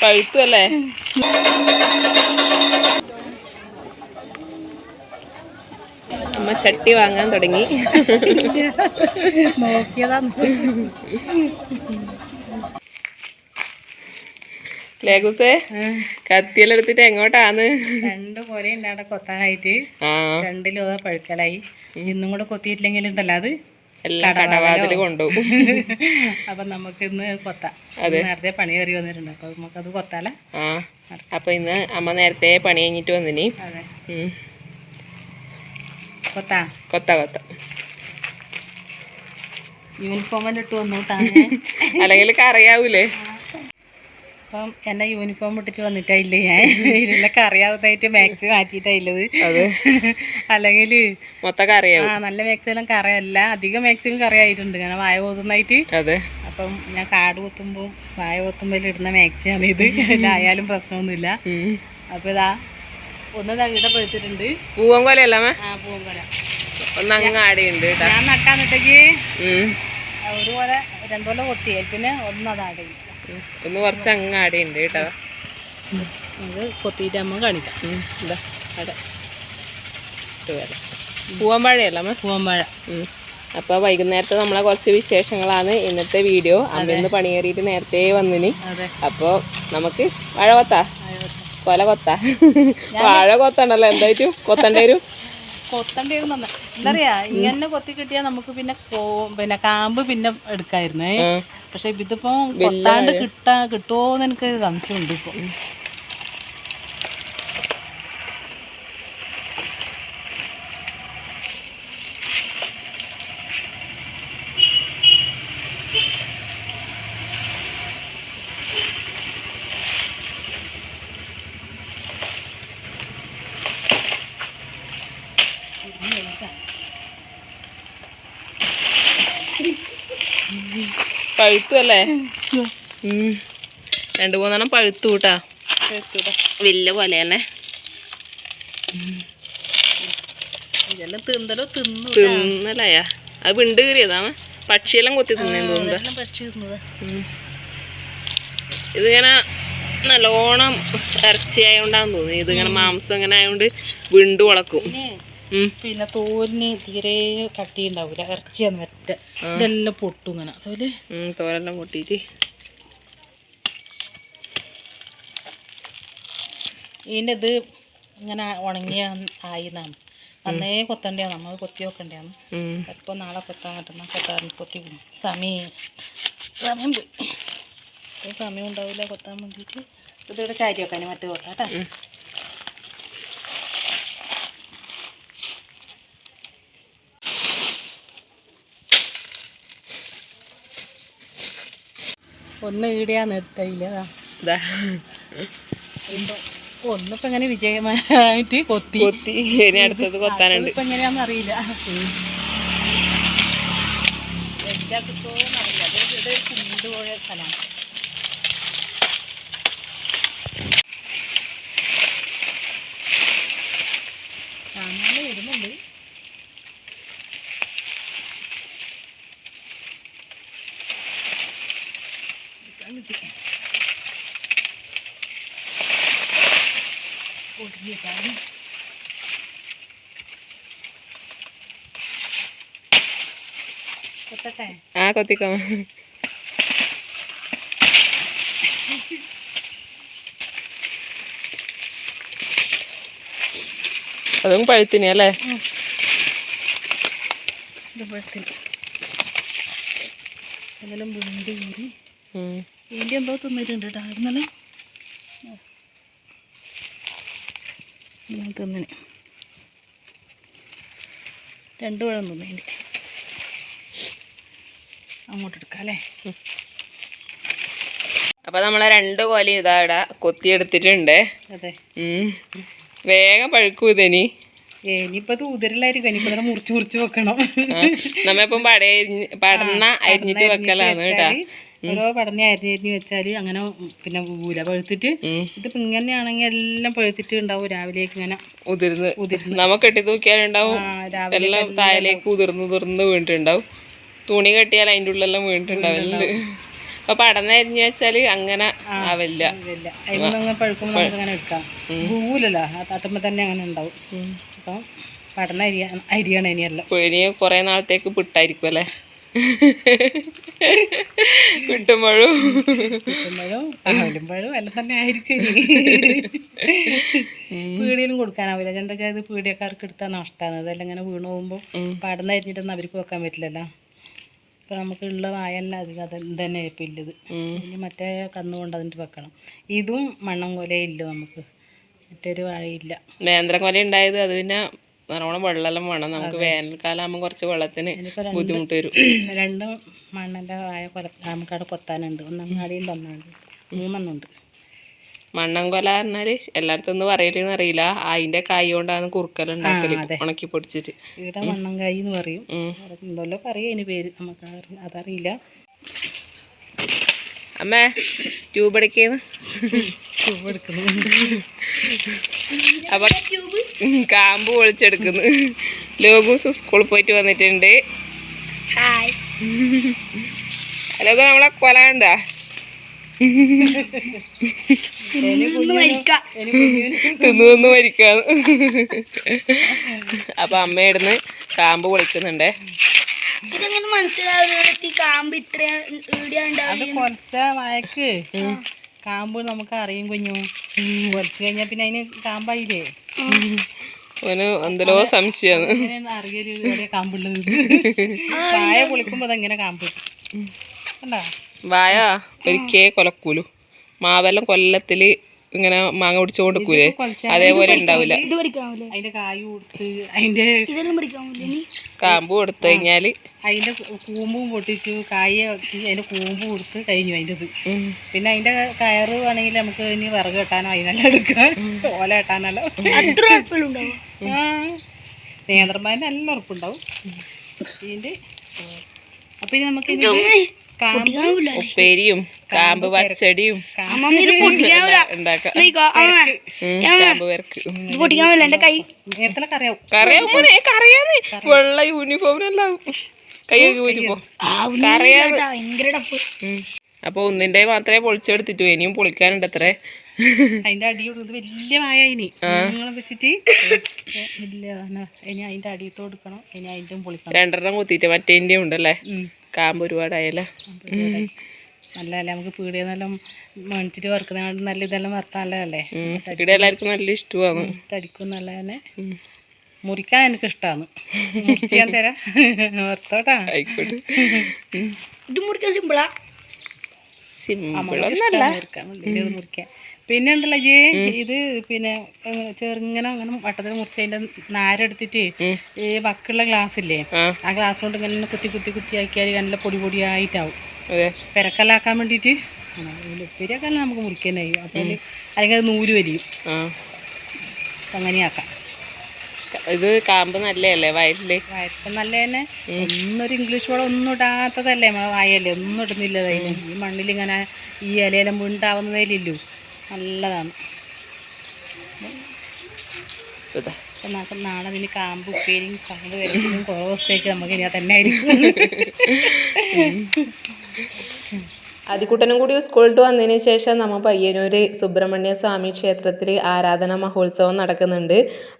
പഴുത്തല്ലേ? അമ്മ ചട്ടി വാങ്ങാൻ തുടങ്ങി. നോക്കിയതാണ്. ലേഗൂസേ, കത്തിയെല്ലാം എടുത്തിട്ട് എങ്ങോട്ടാന്ന്? 2 പോലെ ഉണ്ടാടെ കൊത്താനായിട്ട്. 2 പഴുക്കലായി. ഇന്നും കൂടെ കൊത്തിയിട്ടില്ലെങ്കിൽ ഉണ്ടല്ലോ അത് എല്ലാം കടവാതിൽ കൊണ്ടുപോകും. അപ്പൊ നമുക്ക് ഇന്ന് കൊത്താം. നേരത്തെ പണി കയറി വന്നിട്ടുണ്ട്, അപ്പൊ നമുക്കത് കൊത്താല. അപ്പൊ ഇന്ന് അമ്മ നേരത്തെ പണി കഴിഞ്ഞിട്ട് വന്നിനി. കൊത്താ കൊത്ത കൊത്ത യൂണിഫോമെല്ലാം ഇട്ട് വന്നു. അല്ലെങ്കിൽ കറിയാവൂലേ? അപ്പം എന്നെ യൂണിഫോം ഇട്ടിട്ട് വന്നിട്ടായില്ലേ ഞാൻ. ഇതിലൊക്കെ അറിയാവുന്നതായിട്ട് മാക്സി മാറ്റിയിട്ടായില്ലത്. അല്ലെങ്കിൽ മൊത്തം കറിയാവും. നല്ല മാക്സിയെല്ലാം കറിയല്ല, അധികം മാക്സിയും കറിയായിട്ടുണ്ട് ഇങ്ങനെ വായ കൊത്തുന്നായിട്ട്. അപ്പം ഞാൻ കാട് കൊത്തുമ്പോൾ വായ കൊത്തുമ്പോൾ ഇടുന്ന മാക്സിയാണ് ഇത്. ഇതായാലും പ്രശ്നമൊന്നുമില്ല. അപ്പൊ ഇതാ ഒന്ന് തകിട പഴുത്തിട്ടുണ്ട്. പൂവൻകൊലയല്ല? പൂവൻകൊല ഒന്നങ്ങാടിയുണ്ട്. ഞാൻ നട്ടാന്നിട്ടേക്ക് ഒരു പോലെ 2 കൊല്ലം കൊത്തി, പിന്നെ ഒന്നതാടി ഒന്ന് കുറച്ച് അങ്ങാടിയുണ്ട് കേട്ടോ. ഇത് കൊത്തിയിട്ട് അമ്മ കാണിക്കാം. പൂവമ്പഴയല്ല? പൂവമ്പഴ. അപ്പോൾ വൈകുന്നേരത്തെ നമ്മളെ കുറച്ച് വിശേഷങ്ങളാണ് ഇന്നത്തെ വീഡിയോ. അമ്മ ഇന്ന് പണി കയറിയിട്ട് നേരത്തെ വന്നിനി. അപ്പോൾ നമുക്ക് വാഴ കൊത്താ, കൊല കൊത്താ. വാഴ കൊത്തണ്ടല്ലോ, എന്തായിട്ടും കൊത്തണ്ടേ വരും. കൊത്തേണ്ടി വരും. എന്താ പറയാ, ഇങ്ങനെ കൊത്തി കിട്ടിയാൽ നമുക്ക് പിന്നെ കാമ്പ് പിന്നെ എടുക്കായിരുന്നേ. പക്ഷെ ഇതിപ്പോ കൊത്താണ്ട് കിട്ടുമോന്ന് എനിക്ക് സംശയമുണ്ട്. ഇപ്പൊ പഴുത്തല്ലേ? 2-3 പഴുത്തു കൂട്ടാ. വലിയ പോലെ തന്നെ. ഇതെല്ലാം തിന്നലയാ? അത് വിണ്ട് കയറിയതാണ്. പക്ഷിയെല്ലാം കൊത്തി തിന്നു തോന്നുന്നത്. ഇതിങ്ങനെ നല്ലോണം ഇറച്ചിയായോണ്ടാന്ന് തോന്നി. ഇതിങ്ങനെ മാംസം ഇങ്ങനെ ആയതുകൊണ്ട് വിണ്ട് വളക്കും. പിന്നെ തോലിന് തീരെ കട്ടി ഉണ്ടാവൂല, ഇറച്ചിയാന്ന് പറ്റ. ഇതെല്ലാം പൊട്ടും ഇങ്ങനെ. അതുപോലെ തോലെല്ലാം പൊട്ടിയിട്ട് ഇതിൻ്റെ ഇത് ഇങ്ങനെ ഉണങ്ങിയ ആയിന്നാണ്. അന്നേ കൊത്തണ്ടിയാണ്, നമ്മൾ കൊത്തി വെക്കണ്ടിയാണ്. എപ്പോൾ നാളെ കൊത്താൻ പറ്റുന്ന കൊത്താൻ കൊത്തി സമയം പോയി. സമയം ഉണ്ടാവില്ല കൊത്താൻ വേണ്ടിയിട്ട്. ഇതിവിടെ ചാരി വെക്കാൻ മറ്റേ കൊത്താട്ടാ. ഒന്ന് ഈടെയാന്ന് ഇട്ടില്ല. ഒന്നിപ്പോ എങ്ങനെ വിജയമായിട്ട് കൊത്തി അടുത്തത് കൊത്താനുണ്ട്. ഇപ്പൊ എങ്ങനെയാന്ന് അറിയില്ല, എന്താ കിട്ടുമോന്നറിയില്ല. അത് കൊണ്ടുപോയ സ്ഥലമാണ്. കാണാൻ വരുന്നുണ്ട്. കൊത്തിക്കോ. അതും പഴുത്തിനി അല്ലേ? അതെല്ലാം വീണ്ടി കയറി വീണ്ടി എന്തോ തിന്നിട്ടുണ്ട് കേട്ടോ. ഇന്നലെ തിന്നിന് 2 പഴം തിന്നതിൻ്റെ. അങ്ങോട്ട് എടുക്കാം അല്ലേ? അപ്പൊ നമ്മളെ 2 പോലെ ഇതാ ഇവിടെ കൊത്തിയെടുത്തിട്ടുണ്ട്. അതെ, വേഗം പഴുക്കും ഇതിനി. ഇനിയിപ്പോ ഇത് ഉതിരലായിരിക്കും. ഇനിയിപ്പോ തന്നെ മുറിച്ച് വെക്കണം. നമ്മളിപ്പം പടന്ന അരിഞ്ഞിട്ട് വെക്കലാണ് കേട്ടാ. ഓരോ പടന്നെ അരിഞ്ഞ് വെച്ചാല് അങ്ങനെ പിന്നെ പൂല പഴുത്തിട്ട്. ഇതിപ്പോ ഇങ്ങനെയാണെങ്കിൽ എല്ലാം പഴുത്തിട്ട് ഉണ്ടാവും. രാവിലേക്ക് ഇങ്ങനെ ഉതിർന്ന് നമുക്ക് കെട്ടി തൂക്കിയാലുണ്ടാവും. എല്ലാം താഴേക്ക് ഉതിർന്ന് വീണിട്ടുണ്ടാവും. തുണി കെട്ടിയാൽ അതിൻ്റെ ഉള്ളെല്ലാം വീണിട്ടുണ്ടാവും. അപ്പൊ പടന്ന് അരിഞ്ഞു വെച്ചാല് അങ്ങനെ ആവില്ല. അതിനൊന്നും പഴുക്കുമ്പോൾ നമുക്ക് അങ്ങനെ എടുക്കാം. പൂവില്ലല്ലോ, ആ തട്ടുമ്പോ തന്നെ അങ്ങനെ ഉണ്ടാവും. അപ്പം പടന്ന അരിയാണ് ഇനിയെല്ലാം. ഇനി കുറെ നാളത്തേക്ക് പിട്ടായിരിക്കും അല്ലേ? കിട്ടുമ്പോഴും പഴം എല്ലാം തന്നെ ആയിരിക്കും. പീടിയിലും കൊടുക്കാനാവില്ല. എന്താ വെച്ചാൽ ഇത് പീടിയക്കാർക്ക് എടുത്താൽ നഷ്ടമാണ്. അതെല്ലാം ഇങ്ങനെ വീണ് പോകുമ്പോൾ പടന്ന് അരിഞ്ഞിട്ടൊന്നും അവർക്ക് വെക്കാൻ പറ്റില്ലല്ലോ. ഇപ്പം നമുക്ക് ഉള്ള വായെല്ലാം അധികം അത് തന്നെ ഇപ്പം ഇല്ലത്. ഇനി മറ്റേ കന്നുകൊണ്ട് അതിൻ്റെ വെക്കണം. ഇതും മണ്ണം കൊലയില്ല, നമുക്ക് മറ്റൊരു വാഴയില്ല. നേന്ത്രം കൊല ഉണ്ടായത് അത് പിന്നെ നല്ലോണം വെള്ളം വേണം. നമുക്ക് വേനൽക്കാലം ആകുമ്പോൾ കുറച്ച് വെള്ളത്തിന് ബുദ്ധിമുട്ട് വരും. 2 മണ്ണിൻ്റെ വാഴ നമുക്കവിടെ കൊത്താനുണ്ട്. ഒന്നങ്ങാടിയിൽ ഒന്നുണ്ട്, 3 ഉണ്ട്. മണ്ണം കൊല പറഞ്ഞാല് എല്ലായിടത്തും ഒന്നും പറയലെന്ന് അറിയില്ല. അതിന്റെ കായ് കൊണ്ടാണ് കുറുക്കലുണ്ടാക്കല്, ഉണക്കി പൊടിച്ചിട്ട്. ഇവിടെ മണ്ണം കായ് എന്ന് പറയും. എന്തല്ലോ പറയാ അതിന് പേര്, നമുക്ക് അതറിയില്ല. അമ്മേ ട്യൂബ് അടിക്കുന്നു. അപ്പൊ കാമ്പ് പൊളിച്ചെടുക്കുന്നു. ലോഗൂസ് സ്കൂളിൽ പോയിട്ട് വന്നിട്ടുണ്ട്. ലോക നമ്മളെ കൊല കണ്ടാ? തിന്നു മരിക്കാന്ന്. അപ്പൊ അമ്മയിടുന്ന് കാമ്പ് പൊളിക്കുന്നുണ്ടേ. അത് കൊലച്ച വായക്ക് കാമ്പ് നമുക്ക് അറിയും കുഞ്ഞു. കൊലച്ചു കഴിഞ്ഞാ പിന്നെ അതിന് കാമ്പായില്ലേ? ഓന് എന്തല്ലോ സംശയമാണ്. അറിയല് കാമ്പുള്ളത്. വായ പൊളിക്കുമ്പോ അതെങ്ങനെ കാമ്പ് കണ്ടാ? വായ ഒരിക്കേ കൊലക്കൂലു. മാവെല്ലാം കൊല്ലത്തില് ഇങ്ങനെ മാങ്ങ പിടിച്ചു കൊടുക്കൂലേ, അതേപോലെ ഉണ്ടാവില്ല. അതിന്റെ കായ് കൊടുത്ത് അതിന്റെ കാമ്പ് കൊടുത്തു കഴിഞ്ഞാല് അതിന്റെ കൂമ്പും പൊട്ടിച്ചു, കായ അതിന്റെ കൂമ്പ് കൊടുത്ത് കഴിഞ്ഞു അതിൻ്റെത്. പിന്നെ അതിന്റെ കയറ് വേണമെങ്കിൽ നമുക്ക് ഇനി വിറക് കെട്ടാനോ അതിനെല്ലാം എടുക്കാം, ഓല കെട്ടാനല്ലോ. നേന്ത്രമാതിന് നല്ല ഉറപ്പുണ്ടാവും ഇതിന്റെ. അപ്പൊ ഇനി നമുക്ക് ഉപ്പേരിയും കാമ്പ് പച്ചടിയും ഉണ്ടാക്കാം. കാമ്പ് വരക്ക് കറിയാന്ന് വെള്ള യൂണിഫോമിനെല്ലാം കൈ ഊരിപ്പോ കറിയാന്ന്. അപ്പൊ ഒന്നിന്റെ മാത്രമേ പൊളിച്ചെടുത്തിട്ടു, ഇനിയും പൊളിക്കാനുണ്ട് അത്രേ. അതിന്റെ അടിയോട് വലിയ മായ ഇനി വെച്ചിട്ട് ഇനി അതിന്റെ അടിയത്ത് കൊടുക്കണം. ഇനി അതിന്റെ പൊളിക്കണം. 2 കുത്തിയിട്ട് മറ്റേന്റെ ഉണ്ടല്ലേ. കാമ്പ് ഒരുപാടായല്ലേ. നല്ലതല്ലേ, നമുക്ക് പീടിയെന്നെല്ലാം മേടിച്ചിട്ട് വറുക്കുന്നതിനോട് നല്ല ഇതെല്ലാം വറുത്താൽ നല്ലതല്ലേ. ഇവിടെ എല്ലാവർക്കും നല്ല ഇഷ്ടമാണ്. തടിക്കും നല്ല തന്നെ. മുറിക്കാൻ എനിക്ക് ഇഷ്ടമാണ്. മുറിച്ച് ഞാൻ തരാം, വറുത്തോട്ടാ. ആയിക്കോട്ടെ. ഇത് മുറിക്കാൻ സിമ്പിളാ? മുറിക്കാൻ പിന്നെ ഉണ്ടല്ലോ ഇത് പിന്നെ ചെറുങ്ങനെ അങ്ങനെ വട്ടത്തിൽ മുറിച്ചതിന്റെ നാരെടുത്തിട്ട് ഈ വക്കുള്ള ഗ്ലാസ് ഇല്ലേ, ആ ഗ്ലാസ് കൊണ്ട് ഇങ്ങനെ കുത്തി ആക്കിയാൽ നല്ല പൊടിയായിട്ടാവും. പെരക്കല്ലാക്കാൻ വേണ്ടിയിട്ട് ഉപ്പേരിയാക്കാൻ നമുക്ക് മുറിക്കാനായി. അപ്പം അല്ലെങ്കിൽ അത് നൂല് വലിയും. അങ്ങനെയാക്കാം. ഇത് കാമ്പ് നല്ലതല്ലേ വയറ്റില്? വയറ്റിൽ നല്ല തന്നെ. ഒന്നൊരു ഇംഗ്ലീഷ് വളം ഒന്നും ഇടാത്തതല്ലേ നമ്മളെ വായല്ലേ, ഒന്നും ഇടുന്നില്ല അതിന്. ഈ മണ്ണിലിങ്ങനെ ഈ ഇലയെല്ലാം വീണ്ടാവുന്നതിലില്ലു, നല്ലതാണ്. നമുക്ക് നാളെ ഇതിന് കാമ്പ് ഉപ്പേരിയും കാമ്പ് വരയ്ക്കും കുറേ ദിവസത്തേക്ക് നമുക്ക് ഇനി തന്നെ ആയിരിക്കും. ആദ്യക്കുട്ടനും കൂടി സ്കൂളിട്ട് വന്നതിന് ശേഷം നമ്മൾ പയ്യന്നൂര് സുബ്രഹ്മണ്യ സ്വാമി ക്ഷേത്രത്തിൽ ആരാധന മഹോത്സവം നടക്കുന്നുണ്ട്.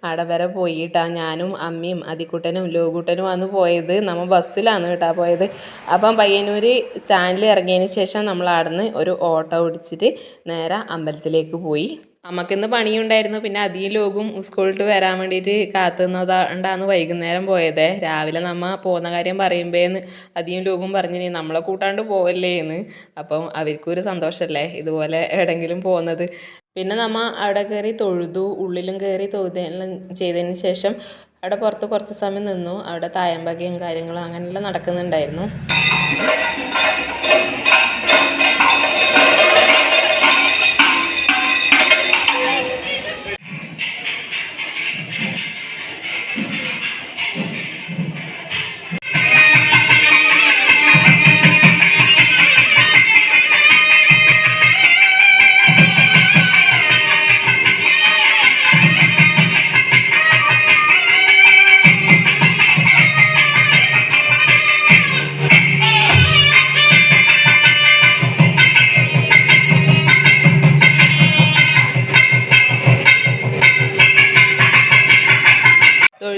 അവിടെ വരെ പോയിട്ടാ ഞാനും അമ്മയും ആദ്യക്കുട്ടനും ലോകുട്ടനും വന്ന് പോയത്. നമ്മൾ ബസ്സിലാണ് കേട്ടാ പോയത്. അപ്പം പയ്യന്നൂര് സ്റ്റാൻഡിൽ ഇറങ്ങിയതിന് ശേഷം നമ്മൾ അവിടെ നിന്ന് ഒരു ഓട്ടോ ഓടിച്ചിട്ട് നേരെ അമ്പലത്തിലേക്ക് പോയി. നമുക്കിന്ന് പണിയുണ്ടായിരുന്നു. പിന്നെ അധികം ലോകും സ്കൂളിട്ട് വരാൻ വേണ്ടിയിട്ട് കാത്തുനിന്നതുകൊണ്ടാണ് വൈകുന്നേരം പോയത്. രാവിലെ നമ്മ പോകുന്ന കാര്യം പറയുമ്പോഴേന്ന് അധികം ലോകും പറഞ്ഞിനി നമ്മളെ കൂട്ടാണ്ട് പോവല്ലേ എന്ന്. അപ്പം അവർക്കൊരു സന്തോഷമല്ലേ ഇതുപോലെ എവിടെയെങ്കിലും പോകുന്നത്. പിന്നെ നമ്മൾ അവിടെ കയറി തൊഴുതു, ഉള്ളിലും കയറി തൊഴുതെല്ലാം ചെയ്തതിന് ശേഷം അവിടെ പുറത്ത് കുറച്ച് സമയം നിന്നു. അവിടെ തായമ്പകയും കാര്യങ്ങളും അങ്ങനെയെല്ലാം നടക്കുന്നുണ്ടായിരുന്നു.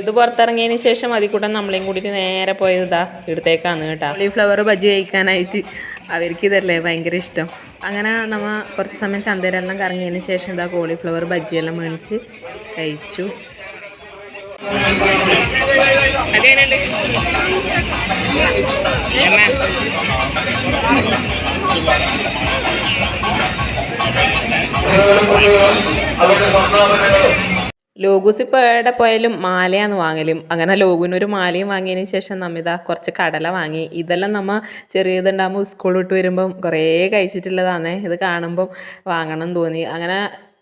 ഇത് പുറത്തിറങ്ങിയതിന് ശേഷം അതിൽ കൂടെ നമ്മളെയും കൂടിയിട്ട് നേരെ പോയത് ഇതാ ഇവിടത്തേക്കാണ് കേട്ടോ. കോളിഫ്ലവർ ബജി കഴിക്കാനായിട്ട് അവർക്ക് ഇതല്ലേ ഭയങ്കര ഇഷ്ടം. അങ്ങനെ നമ്മൾ കുറച്ച് സമയം ചന്തയിലെല്ലാം കറങ്ങിയതിന് ശേഷം ഇതാ കോളിഫ്ലവർ ബജിയെല്ലാം മേടിച്ച് കഴിച്ചു. അതെങ്ങനെയുണ്ട്? ലോഗൂസ് ഇപ്പോൾ എവിടെ പോയാലും മാലയാണ് വാങ്ങലും. അങ്ങനെ ലോഗുവിനൊരു മാലയും വാങ്ങിയതിന് ശേഷം നമ്മിതാ കുറച്ച് കടല വാങ്ങി. ഇതെല്ലാം നമ്മൾ ചെറിയതുണ്ടാകുമ്പോൾ സ്കൂൾ വിട്ട് വരുമ്പം കുറേ കഴിച്ചിട്ടുള്ളതാണേ. ഇത് കാണുമ്പം വാങ്ങണം തോന്നി. അങ്ങനെ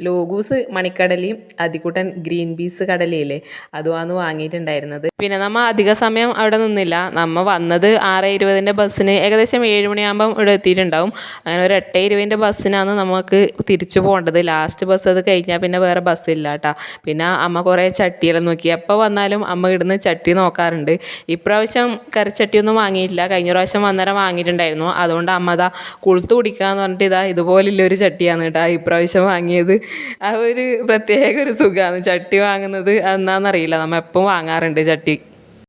ലോഗൂസ് മണിക്കടലയും അതികൂട്ടൻ ഗ്രീൻ പീസ് കടലയില്ലേ അതുമാണ് വാങ്ങിയിട്ടുണ്ടായിരുന്നത്. പിന്നെ നമ്മൾ അധിക സമയം അവിടെ നിന്നില്ല. നമ്മൾ വന്നത് 6:20 ബസ്സിന് ഏകദേശം 7 മണിയാകുമ്പം ഇവിടെ എത്തിയിട്ടുണ്ടാവും. അങ്ങനെ ഒരു 8:20 ബസ്സിനാണ് നമുക്ക് തിരിച്ചു പോകേണ്ടത്. ലാസ്റ്റ് ബസ് അത് കഴിഞ്ഞാൽ പിന്നെ വേറെ ബസ്സില്ല കേട്ടോ. പിന്നെ അമ്മ കുറേ ചട്ടിയെല്ലാം നോക്കി. എപ്പോൾ വന്നാലും അമ്മ ഇടുന്ന് ചട്ടി നോക്കാറുണ്ട്. ഇപ്രാവശ്യം കറിച്ചട്ടിയൊന്നും വാങ്ങിയിട്ടില്ല. കഴിഞ്ഞ പ്രാവശ്യം വന്നേരം വാങ്ങിയിട്ടുണ്ടായിരുന്നു. അതുകൊണ്ട് അമ്മ ഇതാ കുളുത്ത് കുടിക്കാന്ന് പറഞ്ഞിട്ട് ഇതാ ഇതുപോലുള്ളൊരു ചട്ടിയാണ് കേട്ടോ ഇപ്രാവശ്യം വാങ്ങിയത്. ആ ഒരു പ്രത്യേക ഒരു സുഖമാണ് ചട്ടി വാങ്ങുന്നത്. എന്നാന്നറിയില്ല, നമ്മൾ എപ്പം വാങ്ങാറുണ്ട് ചട്ടി.